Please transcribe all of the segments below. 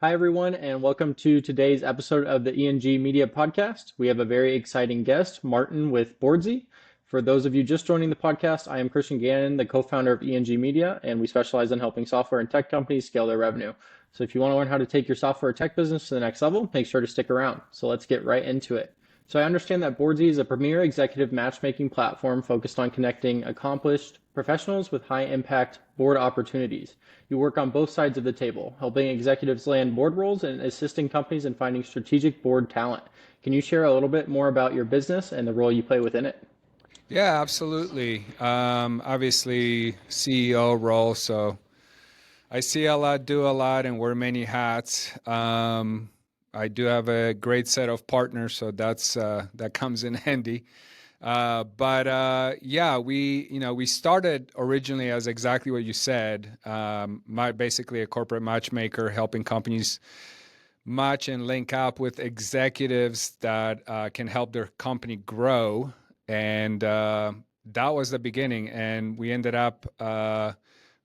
Hi, everyone, and welcome to today's episode of the E.N.G. Media Podcast. We have a very exciting guest, Martin with Boardsi. For those of you just joining the podcast, I am Christian Gannon, the co-founder of E.N.G. Media, and we specialize in helping software and tech companies scale their revenue. So if you want to learn how to take your software or tech business to the next level, make sure to stick around. So let's get right into it. So I understand that Boardsi is a premier executive matchmaking platform focused on connecting accomplished professionals with high-impact board opportunities. You work on both sides of the table, helping executives land board roles and assisting companies in finding strategic board talent. Can you share a little bit more about your business and the role you play within it? Yeah, absolutely. Obviously, CEO role, so I see a lot, do a lot, and wear many hats. I do have a great set of partners, so that comes in handy. But yeah, we started originally as exactly what you said. Basically a corporate matchmaker helping companies match and link up with executives that can help their company grow. And that was the beginning. And we ended up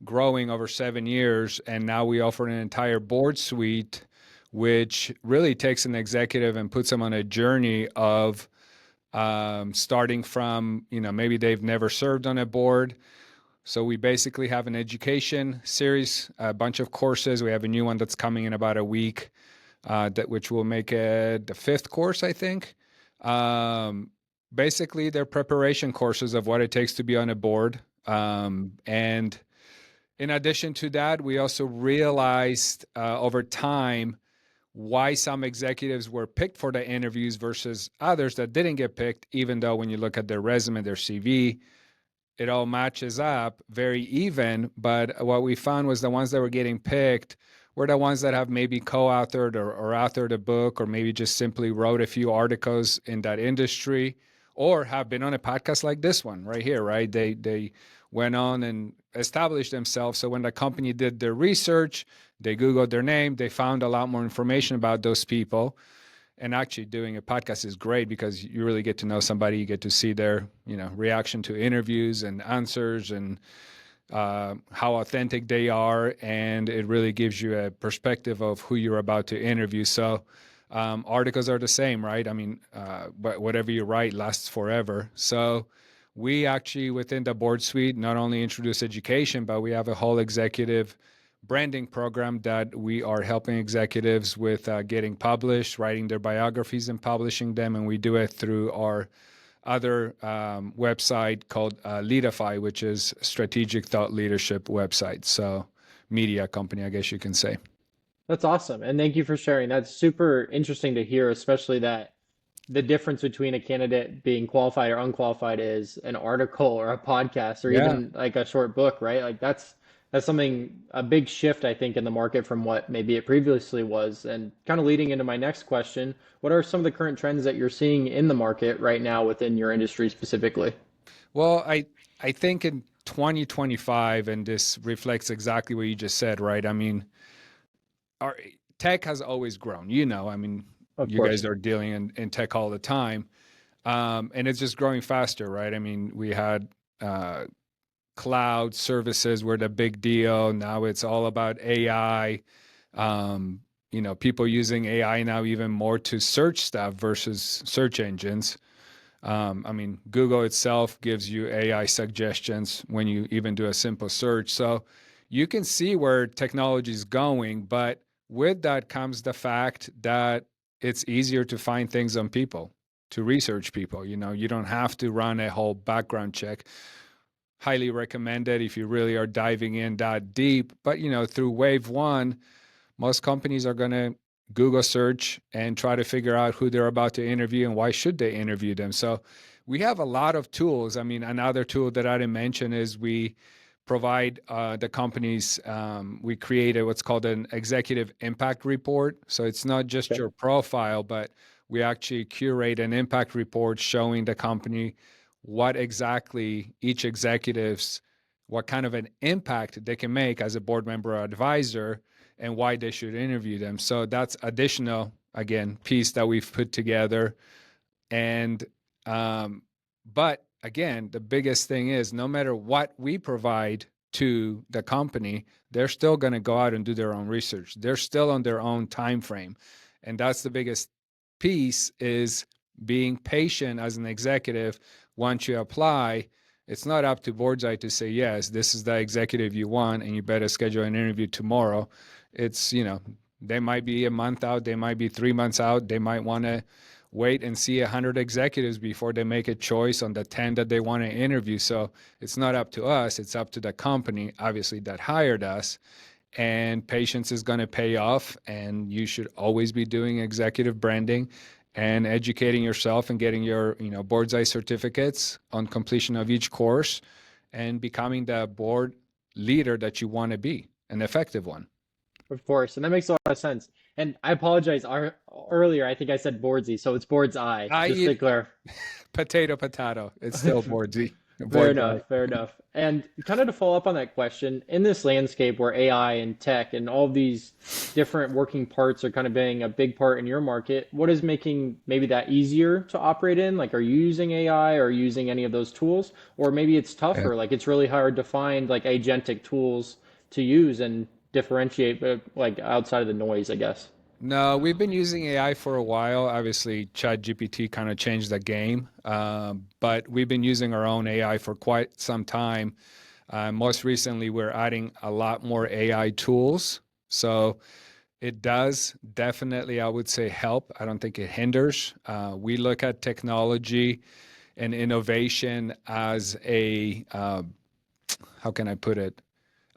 growing over 7 years. And now we offer an entire board suite, which really takes an executive and puts them on a journey of starting from, maybe they've never served on a board. So we basically have an education series, a bunch of courses. We have a new one that's coming in about a week, which will make it the fifth course, I think. Um, Basically, they're preparation courses of what it takes to be on a board. And in addition to that, we also realized over time why some executives were picked for the interviews versus others that didn't get picked, even though when you look at their resume, their CV, it all matches up very even. But what we found was the ones that were getting picked were the ones that have maybe co-authored or authored a book, or maybe just simply wrote a few articles in that industry, or have been on a podcast like this one right here, right? They went on and established themselves. So when the company did their research, they Googled their name, they found a lot more information about those people. And actually doing a podcast is great because you really get to know somebody. You get to see their reaction to interviews and answers, and how authentic they are, and it really gives you a perspective of who you're about to interview. So articles are the same, right? I mean, but whatever you write lasts forever. So we actually, within the board suite, not only introduce education, but we have a whole executive branding program that we are helping executives with getting published, writing their biographies and publishing them. And we do it through our other website called Leadify, which is strategic thought leadership website. So media company, I guess you can say. That's awesome. And thank you for sharing. That's super interesting to hear, especially that the difference between a candidate being qualified or unqualified is an article or a podcast or Yeah. even like a short book, right? Like that's something a big shift I think in the market from what maybe it previously was. And kind of leading into my next question, what are some of the current trends that you're seeing in the market right now within your industry specifically? Well, I think in 2025, and this reflects exactly what you just said, right? I mean, our tech has always grown. I mean, Of you guys course. are dealing in tech all the time, and it's just growing faster, right? I mean, we had uh, cloud services were the big deal. Now it's all about AI. People using AI now even more to search stuff versus search engines. I mean, Google itself gives you AI suggestions when you even do a simple search. So you can see where technology is going, but with that comes the fact that it's easier to find things on people, to research people. You don't have to run a whole background check. Highly recommended if you really are diving in that deep. But through wave one, most companies are going to Google search and try to figure out who they're about to interview and why should they interview them. So we have a lot of tools. I mean, another tool that I didn't mention is we provide the companies, we created what's called an executive impact report. So it's not just Okay. your profile, but we actually curate an impact report showing the company what exactly each executive's, what kind of an impact they can make as a board member or advisor, and why they should interview them. So that's additional, again, piece that we've put together. And but again, the biggest thing is no matter what we provide to the company, they're still going to go out and do their own research. They're still on their own time frame. And that's the biggest piece, is being patient as an executive. Once you apply, it's not up to Boardsi to say, yes, this is the executive you want, and you better schedule an interview tomorrow. It's, they might be a month out, they might be 3 months out, they might want to wait and see 100 executives before they make a choice on the 10 that they want to interview. So it's not up to us, it's up to the company, obviously, that hired us. And patience is going to pay off. And you should always be doing executive branding and educating yourself and getting your, Boardsi certificates on completion of each course, and becoming the board leader that you want to be, an effective one. Of course, and that makes a lot of sense. And I apologize. Earlier, I think I said Boardsi, so it's Board's Eye, I just to eat clarify. potato. It's still Boardsi. Fair Boardsi. enough, fair enough. And kind of to follow up on that question, in this landscape where AI and tech and all these different working parts are kind of being a big part in your market, what is making maybe that easier to operate in? Like, are you using AI or using any of those tools? Or maybe it's Yeah. tougher, like it's really hard to find like agentic tools to use and differentiate, but like outside of the noise, I guess. No, we've been using AI for a while. Obviously, ChatGPT kind of changed the game, but we've been using our own AI for quite some time. Most recently, we're adding a lot more AI tools. So it does definitely, I would say, help. I don't think it hinders. We look at technology and innovation as how can I put it?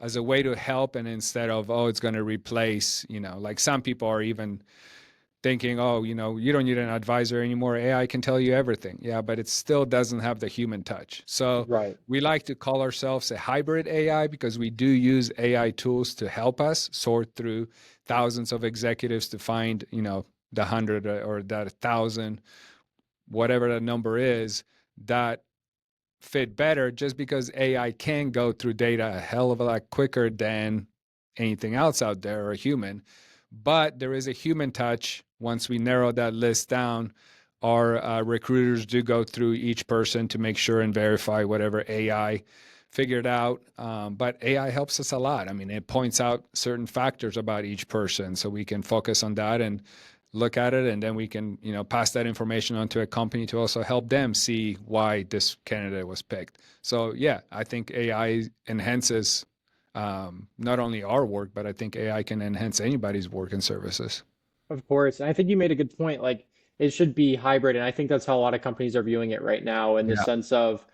As a way to help, and instead of, oh, it's going to replace, like some people are even thinking, oh, you don't need an advisor anymore. AI can tell you everything. Yeah, but it still doesn't have the human touch. So Right. we like to call ourselves a hybrid AI, because we do use AI tools to help us sort through thousands of executives to find, the hundred or that 1,000, whatever the number is, that fit better, just because AI can go through data a hell of a lot quicker than anything else out there, or a human. But there is a human touch. Once we narrow that list down, our recruiters do go through each person to make sure and verify whatever AI figured out. But AI helps us a lot. I mean, it points out certain factors about each person, so we can focus on that and look at it, and then we can, pass that information on to a company to also help them see why this candidate was picked. So yeah, I think AI enhances, not only our work, but I think AI can enhance anybody's work and services. Of course. And I think you made a good point. Like it should be hybrid. And I think that's how a lot of companies are viewing it right now, in the Yeah, sense of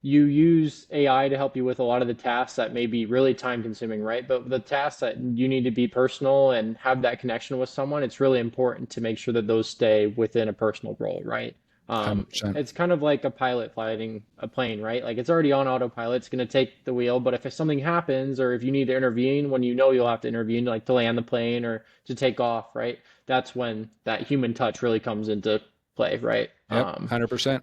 you use AI to help you with a lot of the tasks that may be really time consuming, right? But the tasks that you need to be personal and have that connection with someone, it's really important to make sure that those stay within a personal role, right? 100%. It's kind of like a pilot flying a plane, right? Like it's already on autopilot, it's going to take the wheel, but if something happens or if you need to intervene when you know you'll have to intervene, like to land the plane or to take off, right? That's when that human touch really comes into play, right? Yep, 100%.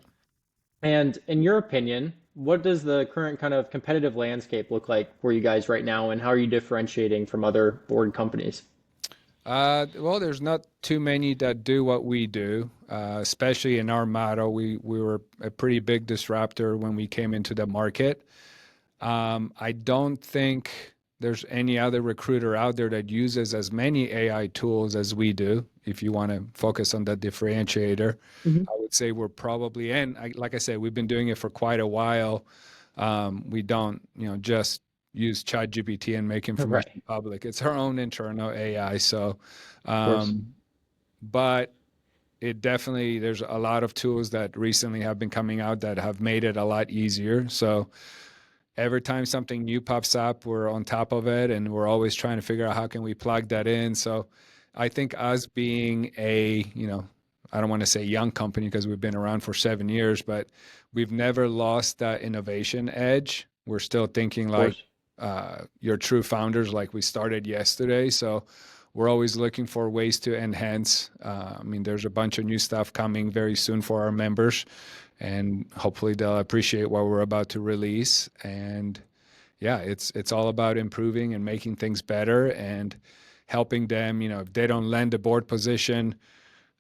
And in your opinion, what does the current kind of competitive landscape look like for you guys right now, and how are you differentiating from other board companies? Well, there's not too many that do what we do, especially in our model. We were a pretty big disruptor when we came into the market. I don't think there's any other recruiter out there that uses as many AI tools as we do. If you want to focus on that differentiator, Hmm. I would say we're probably, and like I said, we've been doing it for quite a while. We don't, just use ChatGPT and make Right. information public. It's our own internal AI. So, Of course. um, but it definitely, there's a lot of tools that recently have been coming out that have made it a lot easier. So every time something new pops up, we're on top of it, and we're always trying to figure out how can we plug that in. So I think us being a, I don't want to say young company, because we've been around for 7 years, but we've never lost that innovation edge. We're still thinking Of like course. your true founders, like we started yesterday. So we're always looking for ways to enhance. I mean, there's a bunch of new stuff coming very soon for our members, and hopefully they'll appreciate what we're about to release. And yeah, it's all about improving and making things better, and helping them, if they don't land a board position,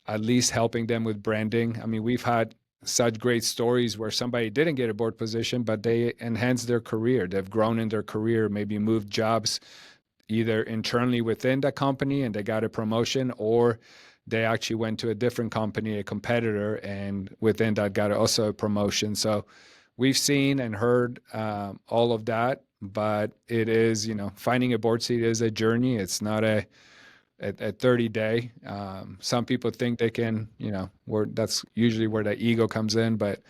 at least helping them with branding. I mean, we've had such great stories where somebody didn't get a board position, but they enhanced their career. They've grown in their career, maybe moved jobs either internally within the company and they got a promotion, or they actually went to a different company, a competitor, and within that got also a promotion. So we've seen and heard all of that, but it is, finding a board seat is a journey. It's not a 30 day. Some people think they can, where that's usually where the ego comes in, but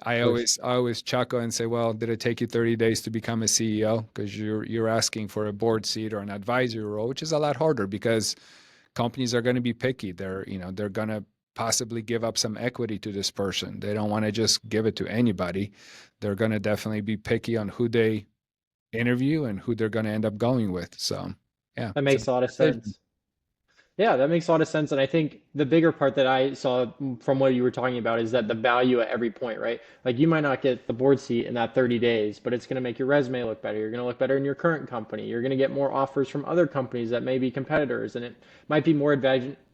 Of course. I always chuckle and say, well, did it take you 30 days to become a CEO? Because you're asking for a board seat or an advisory role, which is a lot harder because companies are going to be picky. They're going to possibly give up some equity to this person. They don't want to just give it to anybody. They're going to definitely be picky on who they interview and who they're going to end up going with. So, yeah, That it's a makes big a lot of decision. sense. Yeah, that makes a lot of sense. And I think the bigger part that I saw from what you were talking about is that the value at every point, right? Like you might not get the board seat in that 30 days, but it's going to make your resume look better. You're going to look better in your current company. You're going to get more offers from other companies that may be competitors, and it might be more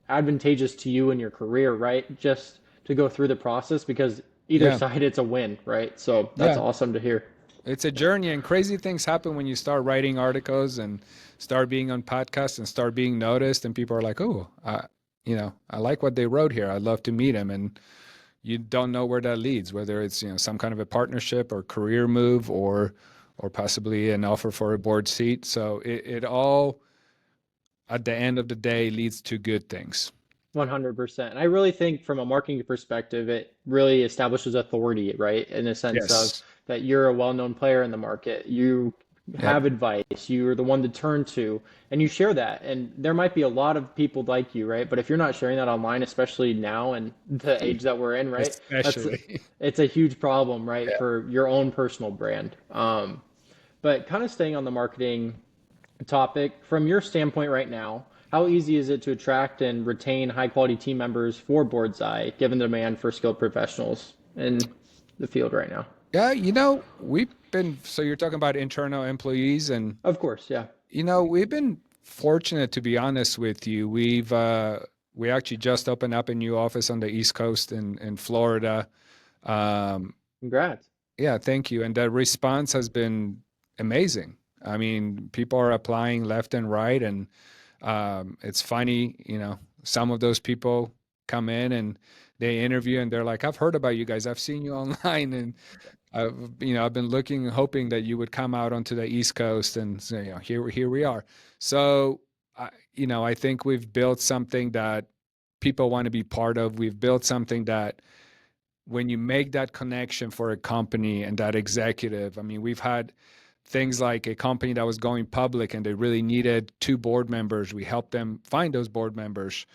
advantageous to you in your career, right? Just to go through the process because either Yeah, side it's a win, right? So that's yeah. awesome to hear. It's a journey, and crazy things happen when you start writing articles and start being on podcasts and start being noticed. And people are like, "Oh, I like what they wrote here. I'd love to meet him." And you don't know where that leads, whether it's some kind of a partnership or career move or possibly an offer for a board seat. So it all at the end of the day leads to good things. 100%. And I really think from a marketing perspective, it really establishes authority, right? In a sense of Yes. that you're a well-known player in the market. You Yep. have advice, you're the one to turn to, and you share that. And there might be a lot of people like you, right? But if you're not sharing that online, especially now and the age that we're in, right? That's Especially. it's a huge problem, right, Yeah. for your own personal brand. But kind of staying on the marketing topic. From your standpoint right now, how easy is it to attract and retain high quality team members for Boardsi, given the demand for skilled professionals in the field right now? Yeah, we've been, so you're talking about internal employees, and Of course, yeah. we've been fortunate, to be honest with you. We actually just opened up a new office on the East Coast in Florida. Um, Congrats. yeah, thank you. And the response has been amazing. I mean, people are applying left and right, and it's funny, some of those people come in and they interview and they're like, "I've heard about you guys. I've seen you online, and I've been looking, hoping that you would come out onto the East Coast." And so, here we are. So, I think we've built something that people want to be part of. We've built something that when you make that connection for a company and that executive, I mean, we've had things like a company that was going public and they really needed two board members. We helped them find those board members.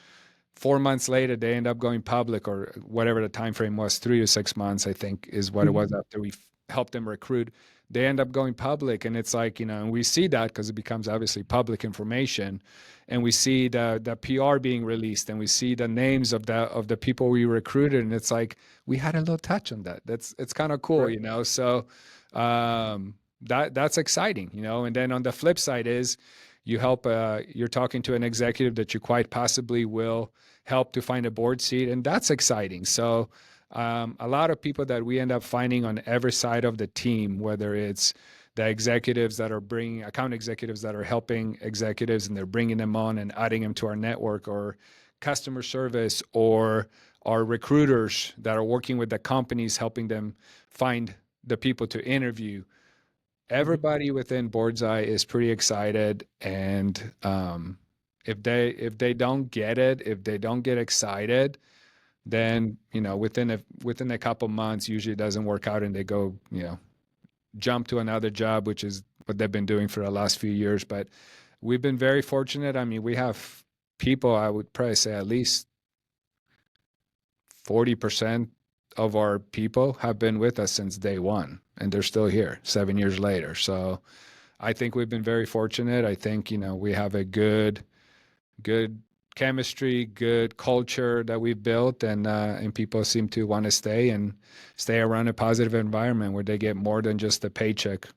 4 months later, they end up going public, or whatever the time frame was, 3 to 6 months, I think, is what it was after we helped them recruit. They end up going public, and it's like, and we see that because it becomes obviously public information, and we see the PR being released, and we see the names of the people we recruited, and it's like we had a little touch on that. It's kind of cool, Right. So that's exciting, And then on the flip side is you're talking to an executive that you quite possibly will help to find a board seat, and that's exciting. So a lot of people that we end up finding on every side of the team, whether it's the executives that are bringing account executives that are helping executives and they're bringing them on and adding them to our network, or customer service, or our recruiters that are working with the companies helping them find the people to interview. Mhm. Everybody within Boardsi is pretty excited, and if they don't get it, if they don't get excited, then within a couple months, usually it doesn't work out, and they go jump to another job, which is what they've been doing for the last few years. But we've been very fortunate. I mean, we have people, I would probably say at least 40% of our people have been with us since day one, and they're still here 7 years later. So I think we've been very fortunate. I think, we have a good chemistry, good culture that we've built, and people seem to want to stay around a positive environment where they get more than just a paycheck.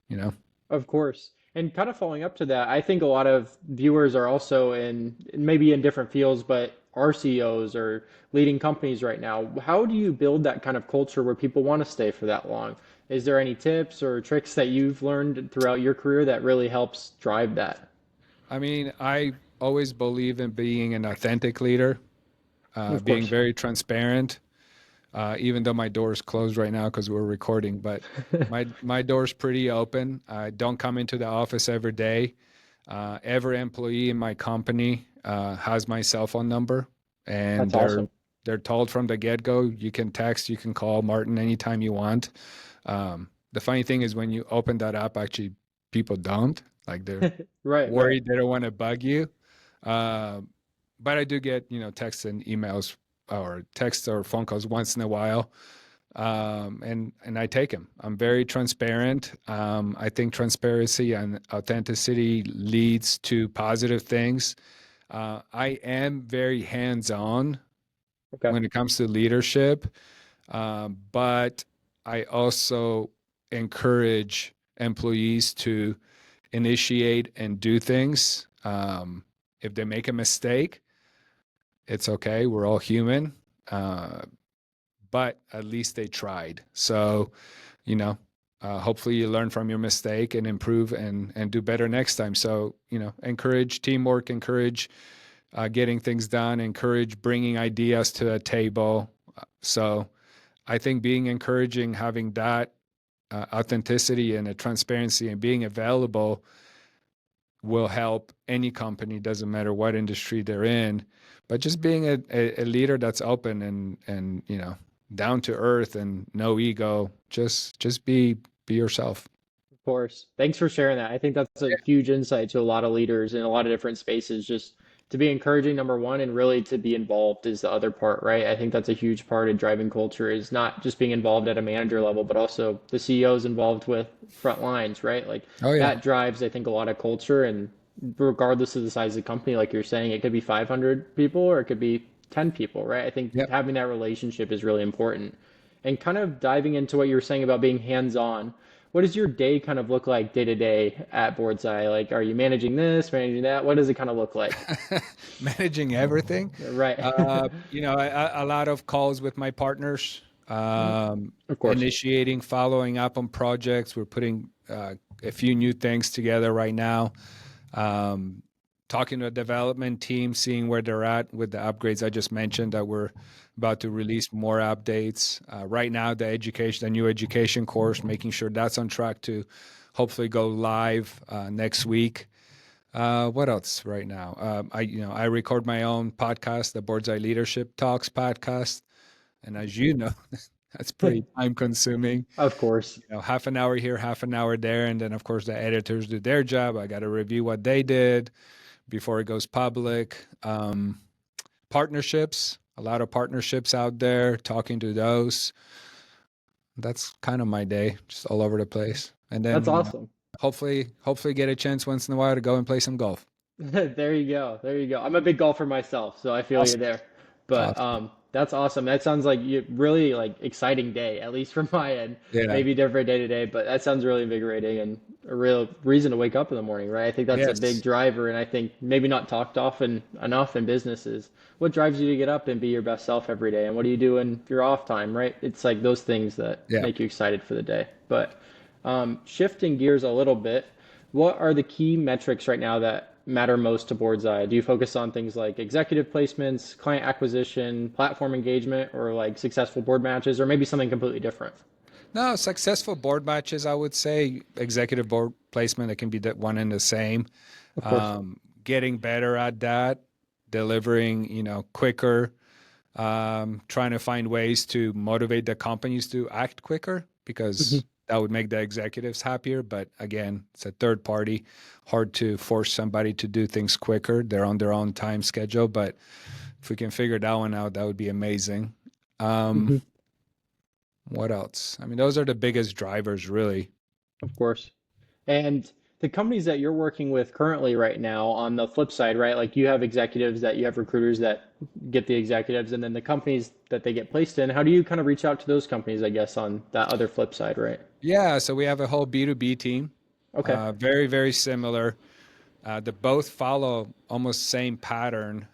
Of course. And kind of following up to that, I think a lot of viewers are also maybe in different fields, but are CEOs or leading companies right now. How do you build that kind of culture where people want to stay for that long? Is there any tips or tricks that you've learned throughout your career that really helps drive that? I mean, I always believe in being an authentic leader, Of being course. very transparent, even though my door is closed right now because we're recording, but my door's pretty open. I don't come into the office every day. Every employee in my company has my cell phone number, and That's awesome. they're told from the get-go, you can text, you can call Martin anytime you want. The funny thing is when you open that up, actually people don't. Like they're Right, right. worried they don't want to bug you. Uh, but I do get, texts and emails or texts or phone calls once in a while. And I take them. I'm very transparent. I think transparency and authenticity leads to positive things. I am very hands-on Okay. when it comes to leadership, but I also encourage employees to initiate and do things. If they make a mistake, it's okay. We're all human. Uh, but at least they tried. So, you know, hopefully you learn from your mistake and improve and do better next time. So, encourage teamwork, encourage getting things done, encourage bringing ideas to the table. So, I think being encouraging, having that authenticity and a transparency and being available will help any company, doesn't matter what industry they're in. But just being a leader that's open and down to earth and no ego, just be yourself. Of course. Thanks for sharing that. I think that's a huge insight to a lot of leaders in a lot of different spaces. Just to be encouraging, number one, and really to be involved is the other part, right? I think that's a huge part of driving culture is not just being involved at a manager level, but also the CEOs involved with front lines, right? Like Oh yeah. that drives, I think, a lot of culture. And regardless of the size of the company, like you're saying, it could be 500 people or it could be 10 people, right? I think Yep. having that relationship is really important. And kind of diving into what you were saying about being hands-on, what does your day kind of look like day to day at Boardsi? Like, are you managing this, managing that? What does it kind of look like? Managing everything. Right. A lot of calls with my partners, Of course. initiating, following up on projects. We're putting a few new things together right now. Um, Talking to a development team, seeing where they're at with the upgrades I just mentioned that we're about to release more updates. Right now, the new education course, making sure that's on track to hopefully go live next week. What else right now? I record my own podcast, the Boardsi Leadership Talks podcast, and as you know, that's pretty time consuming. Of course. Half an hour here, half an hour there, and then of course the editors do their job. I got to review what they did before it goes public. Partnerships, a lot of partnerships out there, talking to those. That's kind of my day, just all over the place. And That's then, awesome. hopefully get a chance once in a while to go and play some golf. There you go. There you go. I'm a big golfer myself, so I feel you Awesome. there. But Awesome. that's awesome. That sounds like you really like exciting day, at least from my end. Yeah. Maybe different day to day, but that sounds really invigorating and a real reason to wake up in the morning, right? I think that's a big Yes. driver, and I think maybe not talked often enough in businesses. What drives you to get up and be your best self every day? And what do you do in your off time, right? It's like those things that Yeah. make you excited for the day. But shifting gears a little bit, what are the key metrics right now that matter most to Boardsi? Do you focus on things like executive placements, client acquisition, platform engagement, or like successful board matches, or maybe something completely different? No, successful board matches, I would say executive board placement, it can be that one and the same. Of course. Getting better at that, delivering, quicker, trying to find ways to motivate the companies to act quicker because that would make the executives happier. But again, it's a third party, hard to force somebody to do things quicker. They're on their own time schedule. But if we can figure that one out, that would be amazing. Um, Mhm. what else? I mean, those are the biggest drivers, really. Of course. And the companies that you're working with currently right now, on the flip side, right? Like you have executives that you have recruiters that get the executives, and then the companies that they get placed in. How do you kind of reach out to those companies, I guess, on that other flip side, right? Yeah, so we have a whole B2B team, Okay. very, very similar. They both follow almost same pattern.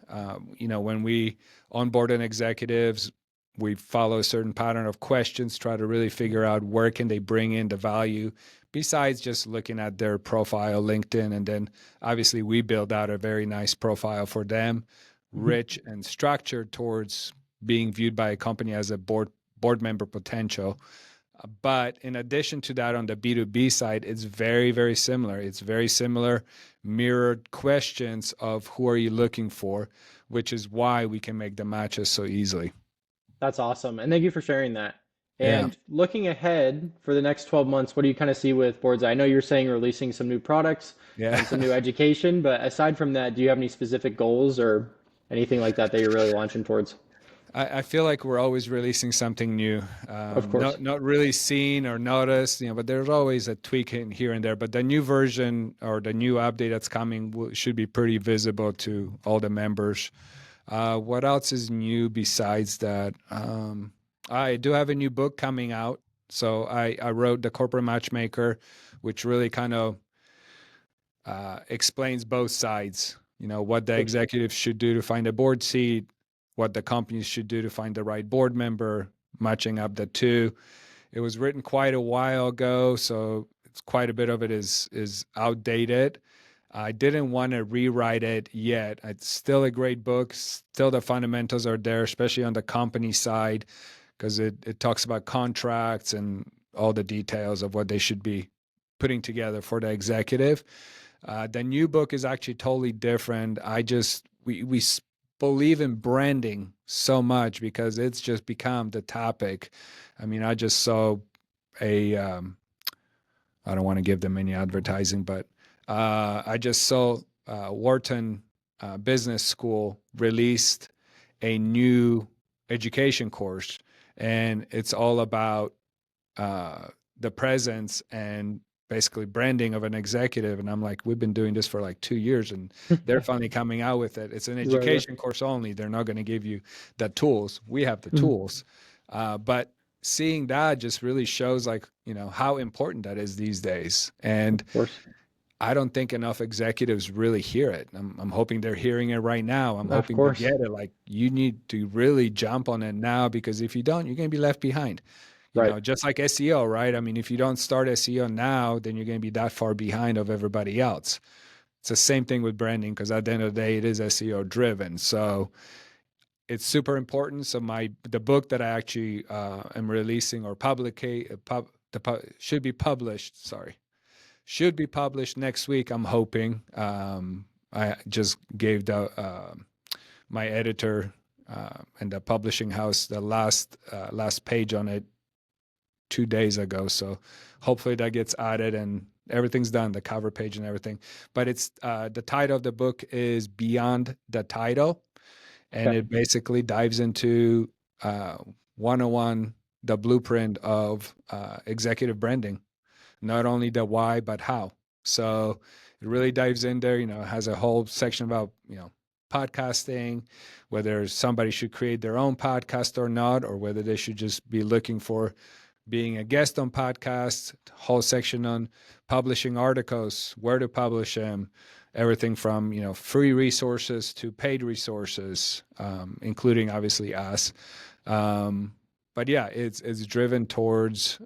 When we onboard an executives, we follow a certain pattern of questions, try to really figure out where can they bring in the value besides just looking at their profile, LinkedIn, and then obviously we build out a very nice profile for them, Mhm. rich and structured towards being viewed by a company as a board member potential. But in addition to that, on the B2B side, it's very, very similar. It's very similar, mirrored questions of who are you looking for, which is why we can make the matches so easily. That's awesome. And thank you for sharing that. Yeah. And looking ahead for the next 12 months, what do you kind of see with Boardsi? I know you're saying you're releasing some new products Yeah. and some new education, but aside from that, do you have any specific goals or anything like that that you're really launching towards? I feel like we're always releasing something new. Of course. Not really seen or noticed, but there's always a tweak in here and there. But the new version or the new update that's coming should be pretty visible to all the members. What else is new besides that? I do have a new book coming out. So I wrote The Corporate Matchmaker, which really kind of explains both sides. What the Good. executives should do to find a board seat, what the companies should do to find the right board member, matching up the two. It was written quite a while ago, so it's quite a bit of it is outdated. I didn't want to rewrite it yet. It's still a great book. Still, the fundamentals are there, especially on the company side, because it talks about contracts and all the details of what they should be putting together for the executive. The new book is actually totally different. We believe in branding so much because it's just become the topic. I mean, I just saw a I don't want to give them any advertising, but I just saw Wharton Business School released a new education course, and it's all about the presence and basically branding of an executive. And I'm like, we've been doing this for like 2 years, and they're finally coming out with it. It's an Right, right. education course only. They're not going to give you the tools. We have the Mhm. tools, but seeing that just really shows like how important that is these days. And Of course. I don't think enough executives really hear it. I'm hoping they're hearing it right now. I'm Of hoping they course. get it. Like, you need to really jump on it now, because if you don't, you're going to be left behind. Right. Just like SEO, right? I mean, if you don't start SEO now, then you're going to be that far behind of everybody else. It's the same thing with branding, because at the end of the day, it is SEO driven. So it's super important. So the book that I actually am releasing or should be published. Sorry, should be published next week. I'm hoping. I just gave my editor and the publishing house the last page on it 2 days ago. So hopefully that gets added and everything's done, the cover page and everything. But it's the title of the book is Beyond the Title, and Okay. it basically dives into 101, the blueprint of executive branding, not only the why but how. So it really dives in there. Has a whole section about podcasting, whether somebody should create their own podcast or not, or whether they should just be looking for being a guest on podcasts. Whole section on publishing articles, where to publish them, everything from free resources to paid resources, including obviously us. But yeah, it's driven towards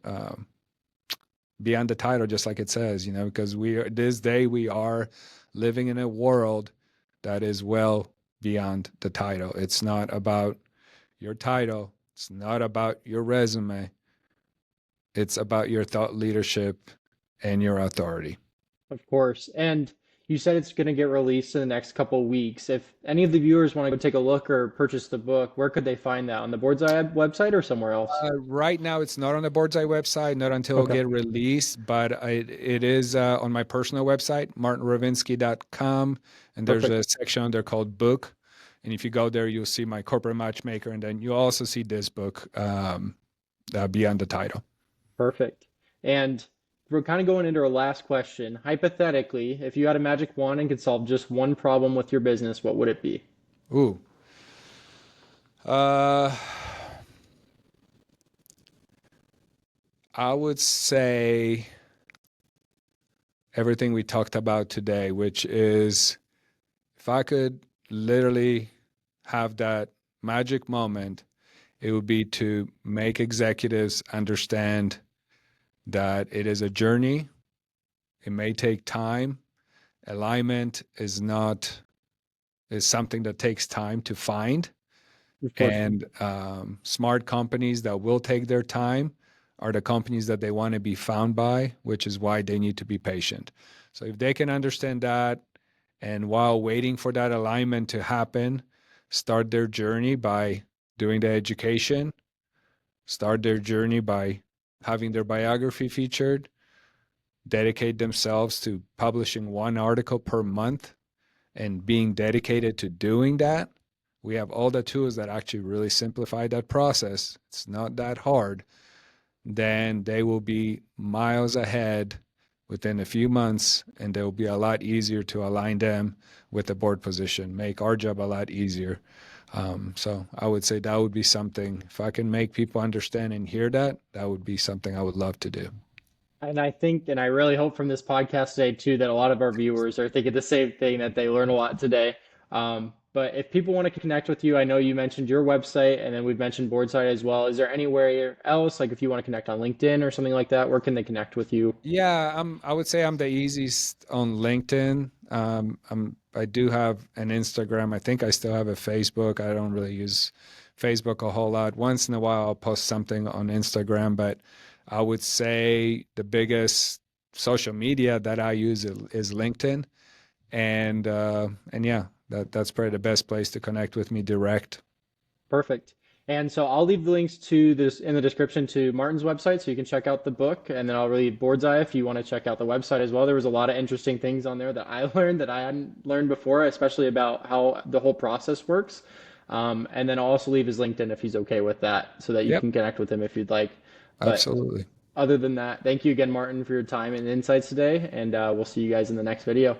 beyond the title, just like it says, because this day we are living in a world that is well beyond the title. It's not about your title. It's not about your resume. It's about your thought leadership and your authority. Of course. And you said it's going to get released in the next couple weeks. If any of the viewers want to go take a look or purchase the book, where could they find that? On the Boardsi website or somewhere else? Right now, it's not on the Boardsi website, not until it'll Okay. get released, but it is on my personal website, martinrowinski.com. And there's Perfect. a section on there called Book. And if you go there, you'll see my corporate matchmaker. And then you'll also see this book beyond the title. Perfect. And we're kind of going into our last question. Hypothetically, if you had a magic wand and could solve just one problem with your business, what would it be? Ooh. Uh, I would say everything we talked about today, which is if I could literally have that magic moment, it would be to make executives understand that it is a journey. It may take time. Alignment is something that takes time to find. Of course. And smart companies that will take their time are the companies that they want to be found by, which is why they need to be patient. So if they can understand that, and while waiting for that alignment to happen, start their journey by doing the education, start their journey by having their biography featured, dedicate themselves to publishing one article per month and being dedicated to doing that, we have all the tools that actually really simplify that process. It's not that hard. Then they will be miles ahead within a few months, and they will be a lot easier to align them with the board position, make our job a lot easier. So I would say that would be something, if I can make people understand and hear that, that would be something I would love to do. And I think, and I really hope from this podcast today too, that a lot of our viewers are thinking the same thing, that they learn a lot today. But if people want to connect with you, I know you mentioned your website and then we've mentioned Boardside as well. Is there anywhere else, like if you want to connect on LinkedIn or something like that, where can they connect with you? Yeah, I would say I'm the easiest on LinkedIn. I do have an Instagram. I think I still have a Facebook. I don't really use Facebook a whole lot. Once in a while, I'll post something on Instagram, but I would say the biggest social media that I use is LinkedIn, and yeah, that's probably the best place to connect with me direct. Perfect. And so I'll leave the links to this in the description to Martin's website so you can check out the book. And then I'll leave Boardseye if you want to check out the website as well. There was a lot of interesting things on there that I learned that I hadn't learned before, especially about how the whole process works. And then I'll also leave his LinkedIn if he's okay with that so that you Yep, can connect with him if you'd like. But absolutely. other than that, thank you again, Martin, for your time and insights today. And we'll see you guys in the next video.